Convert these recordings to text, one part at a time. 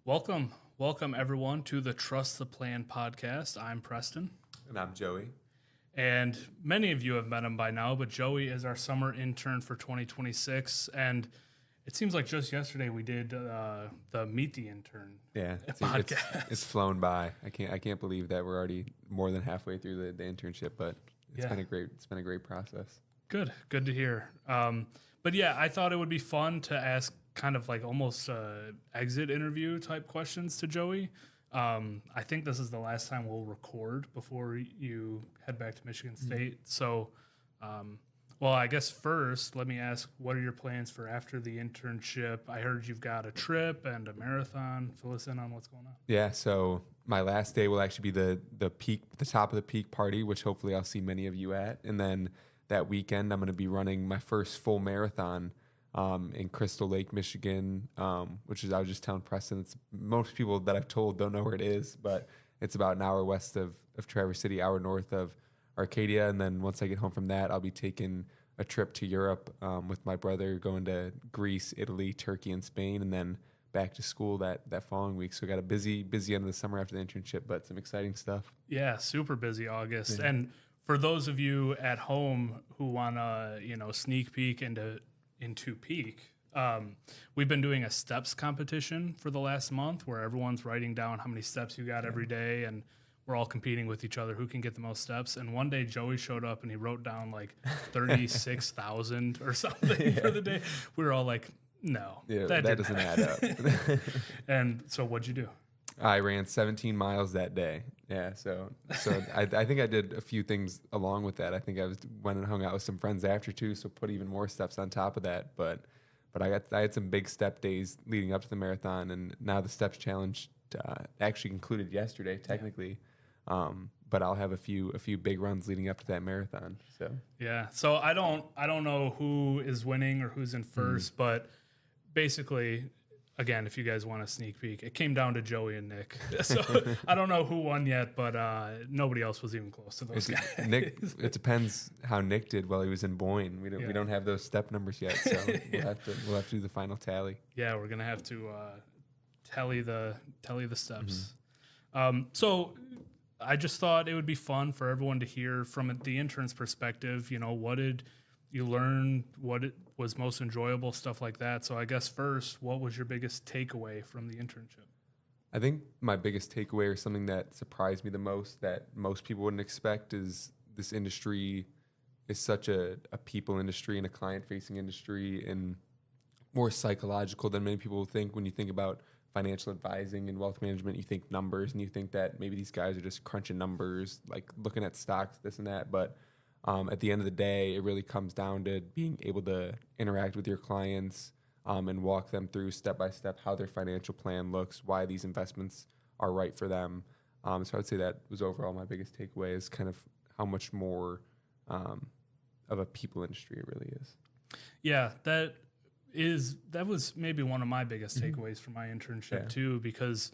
Welcome everyone to the Trust the Plan podcast. I'm Preston, And I'm Joey. and many of you have met him by now, but Joey is our summer intern for 2026, and it seems like just yesterday we did the Meet the Intern Yeah, podcast. it's flown by. I can't believe that we're already more than halfway through the internship, but it's Yeah. been a great process. Good to hear. But yeah, I thought it would be fun to ask kind of like almost exit interview type questions to Joey. I think this is the last time we'll record before you head back to Michigan State. So, well, I guess first, let me ask, what are your plans for after the internship? I heard you've got a trip and a marathon. Fill us in on what's going on. Yeah, so my last day will actually be the top of the peak party, which hopefully I'll see many of you at, and then that weekend I'm going to be running my first full marathon in Crystal Lake, Michigan, which is, I was just telling Preston, most people that I've told don't know where it is, but it's about an hour west of Traverse City, hour north of Arcadia. And then once I get home from that, I'll be taking a trip to Europe with my brother, going to Greece, Italy, Turkey, and Spain, and then back to school that following week. So got a busy end of the summer after the internship, but some exciting stuff. Yeah, super busy August. Yeah. And for those of you at home who want to, sneak peek into peak, we've been doing a steps competition for the last month where everyone's writing down how many steps you got every day, and we're all competing with each other who can get the most steps. And one day Joey showed up and he wrote down like 36,000 or something for the day. We were all like, no, that doesn't add up. And so what'd you do? I ran 17 miles that day. Yeah, so I think I did a few things along with that. I think I went and hung out with some friends after too, so put even more steps on top of that. But I had some big step days leading up to the marathon, and now the steps challenge actually concluded yesterday technically. But I'll have a few big runs leading up to that marathon. So yeah, so I don't know who is winning or who's in first, but basically, again, if you guys want a sneak peek, it came down to Joey and Nick. So I don't know who won yet, but nobody else was even close to those guys. Nick, it depends how Nick did while he was in Boyne. We don't have those step numbers yet, so we'll have to do the final tally. Yeah, we're gonna have to tally the steps. So I just thought it would be fun for everyone to hear from the intern's perspective. What did you learn? What it was most enjoyable, stuff like that. So I guess first, what was your biggest takeaway from the internship? I think my biggest takeaway, or something that surprised me the most that most people wouldn't expect, is this industry is such a people industry and a client-facing industry, and more psychological than many people think. When you think about financial advising and wealth management, you think numbers, and you think that maybe these guys are just crunching numbers, like looking at stocks, this and that. But at the end of the day, it really comes down to being able to interact with your clients and walk them through step by step how their financial plan looks, why these investments are right for them. So I would say that was overall my biggest takeaway, is kind of how much more of a people industry it really is. Yeah, that was maybe one of my biggest takeaways from my internship too, because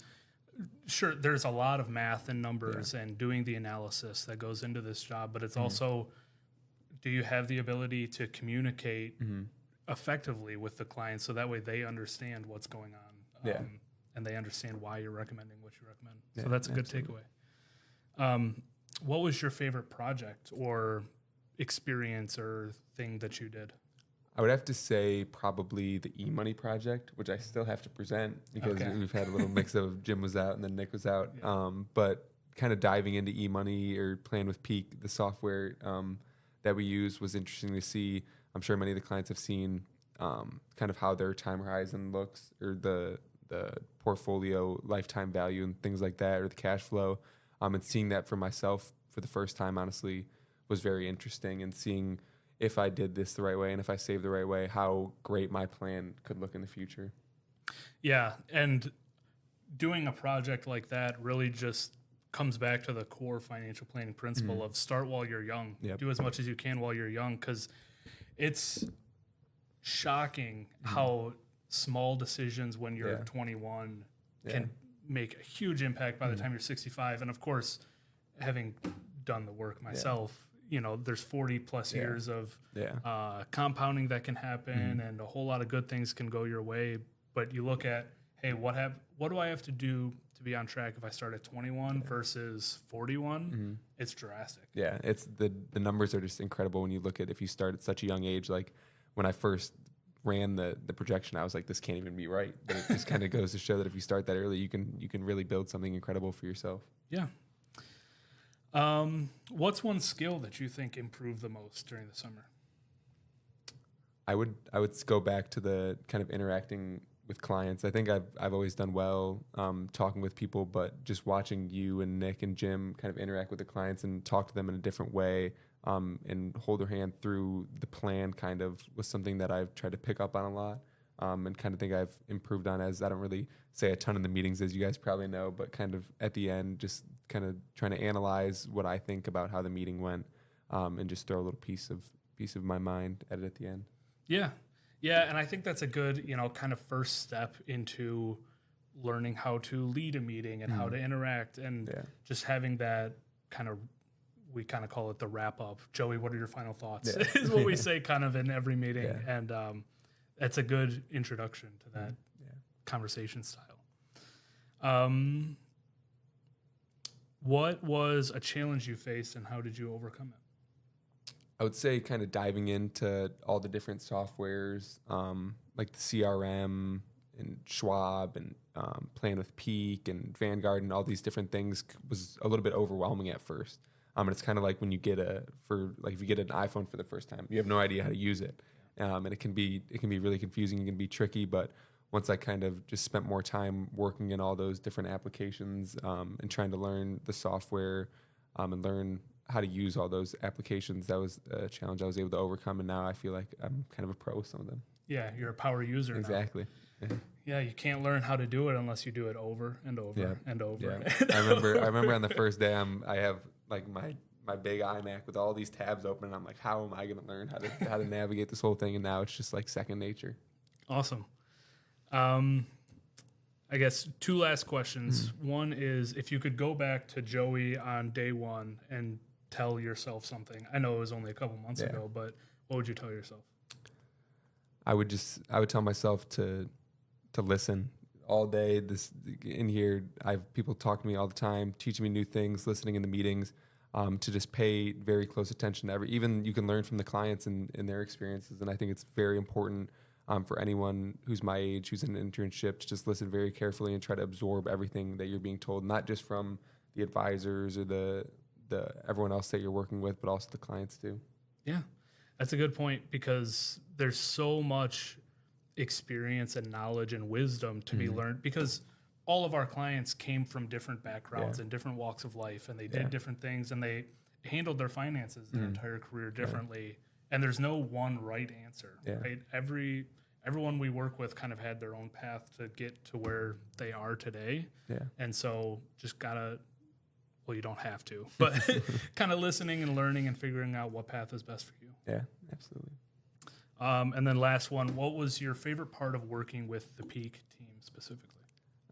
sure, there's a lot of math and numbers and doing the analysis that goes into this job, but it's also, do you have the ability to communicate effectively with the client so that way they understand what's going on and they understand why you're recommending what you recommend. So that's a good takeaway. What was your favorite project or experience or thing that you did? I would have to say probably the e-money project, which I still have to present because we've had a little mix of Jim was out and then Nick was out. Yeah. But kind of diving into e-money or playing with Peak, the software that we use, was interesting to see. I'm sure many of the clients have seen kind of how their time horizon looks, or the portfolio lifetime value and things like that, or the cash flow. And seeing that for myself for the first time, honestly, was very interesting, and seeing if I did this the right way and if I saved the right way, how great my plan could look in the future. Yeah, and doing a project like that really just comes back to the core financial planning principle of start while you're young. Yep. Do as much as you can while you're young, because it's shocking how small decisions when you're 21 can make a huge impact by the time you're 65. And of course, having done the work myself, there's 40 plus years of compounding that can happen, and a whole lot of good things can go your way. But you look at, hey, what do I have to do to be on track if I start at 21 versus 41? It's drastic. Yeah, it's the numbers are just incredible when you look at if you start at such a young age. Like when I first ran the projection, I was like, this can't even be right. But it just kind of goes to show that if you start that early, you can really build something incredible for yourself. Yeah. What's one skill that you think improved the most during the summer? I would go back to the kind of interacting with clients. I think I've always done well talking with people, but just watching you and Nick and Jim kind of interact with the clients and talk to them in a different way and hold their hand through the plan kind of was something that I've tried to pick up on a lot and kind of think I've improved on. As I don't really say a ton in the meetings, as you guys probably know, but kind of at the end, just kind of trying to analyze what I think about how the meeting went and just throw a little piece of my mind at it at the end. Yeah. Yeah, and I think that's a good, kind of first step into learning how to lead a meeting and how to interact and just having that we kind of call it the wrap up. Joey, what are your final thoughts? Is what we say kind of in every meeting. Yeah. And that's a good introduction to that conversation style. What was a challenge you faced and how did you overcome it? I would say kind of diving into all the different softwares, like the CRM and Schwab and playing with Peak and Vanguard and all these different things was a little bit overwhelming at first. And it's kind of like when you get if you get an iPhone for the first time, you have no idea how to use it. And it can be really confusing. It can be tricky, but once I kind of just spent more time working in all those different applications and trying to learn the software and learn how to use all those applications, that was a challenge I was able to overcome, and now I feel like I'm kind of a pro with some of them. Yeah, you're a power user exactly. Now. Yeah, you can't learn how to do it unless you do it over and over and over. Yeah. I remember on the first day I have like my big iMac with all these tabs open, and I'm like, how am I going to learn how to navigate this whole thing? And now it's just like second nature. Awesome. I guess two last questions. One is, if you could go back to Joey on day one and tell yourself something. I know it was only a couple months ago, but what would you tell yourself? I would tell myself to listen all day. In here, I have people talk to me all the time, teaching me new things, listening in the meetings, to just pay very close attention to even you can learn from the clients and their experiences. And I think it's very important for anyone who's my age, who's in an internship, to just listen very carefully and try to absorb everything that you're being told, not just from the advisors or the everyone else that you're working with, but also the clients too. Yeah, that's a good point, because there's so much experience and knowledge and wisdom to be learned, because all of our clients came from different backgrounds and different walks of life, and they did different things, and they handled their finances their entire career differently. And there's no one right answer, right? Everyone we work with kind of had their own path to get to where they are today. Yeah. And so just you don't have to, but kind of listening and learning and figuring out what path is best for you. Yeah, absolutely. And then last one, what was your favorite part of working with the Peak team specifically?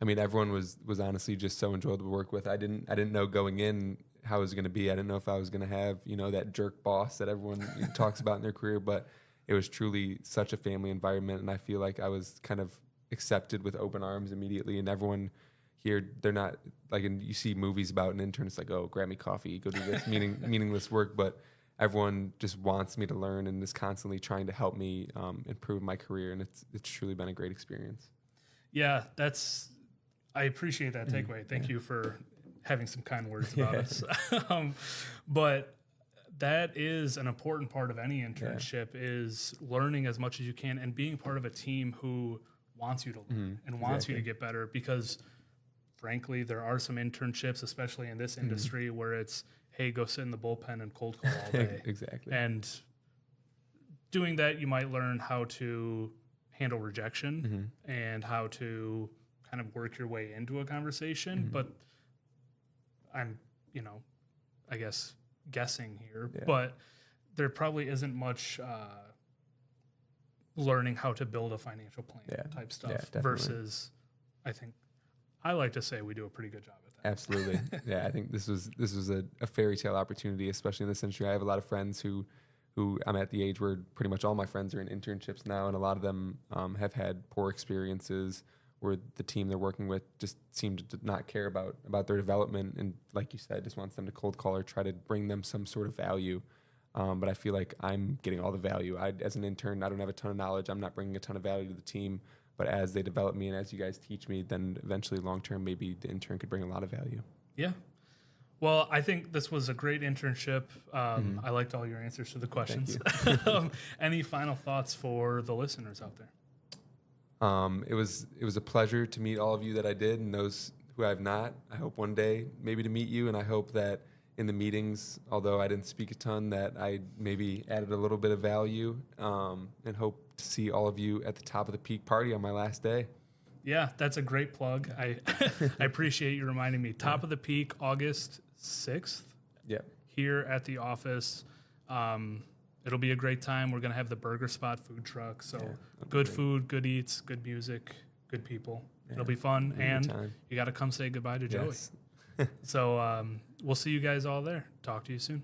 I mean, everyone was honestly just so enjoyable to work with. I didn't know going in how it was going to be. I didn't know if I was going to have, that jerk boss that everyone talks about in their career, but it was truly such a family environment. And I feel like I was kind of accepted with open arms immediately. And everyone here, they're not like, and you see movies about an intern, it's like, oh, grab me coffee, go do this meaningless work. But everyone just wants me to learn and is constantly trying to help me improve my career. And it's truly been a great experience. Yeah, I appreciate that takeaway. Thank you for having some kind words about us. But that is an important part of any internship, is learning as much as you can and being part of a team who wants you to learn and wants you to get better, because frankly, there are some internships, especially in this industry, where it's, hey, go sit in the bullpen and cold call all day. Exactly. And doing that, you might learn how to handle rejection and how to kind of work your way into a conversation. But I'm, I guess guessing here, but there probably isn't much learning how to build a financial plan type stuff versus, I think, I like to say we do a pretty good job at that. Absolutely. Yeah, I think this was a fairy tale opportunity, especially in this industry. I have a lot of friends who I'm at the age where pretty much all my friends are in internships now, and a lot of them have had poor experiences or the team they're working with just seem to not care about their development. And like you said, just wants them to cold call or try to bring them some sort of value. But I feel like I'm getting all the value. As an intern, I don't have a ton of knowledge. I'm not bringing a ton of value to the team. But as they develop me and as you guys teach me, then eventually long term, maybe the intern could bring a lot of value. Yeah. Well, I think this was a great internship. I liked all your answers to the questions. Any final thoughts for the listeners out there? It was a pleasure to meet all of you that I did, and those who I have not. I hope one day maybe to meet you, and I hope that in the meetings, although I didn't speak a ton, that I maybe added a little bit of value, and hope to see all of you at the top of the peak party on my last day. Yeah, that's a great plug. I appreciate you reminding me. Top of the Peak, August 6th. Yeah. Here at the office. It'll be a great time. We're going to have the Burger Spot food truck. So good food, good eats, good music, good people. Yeah. It'll be fun. And you got to come say goodbye to Joey. So we'll see you guys all there. Talk to you soon.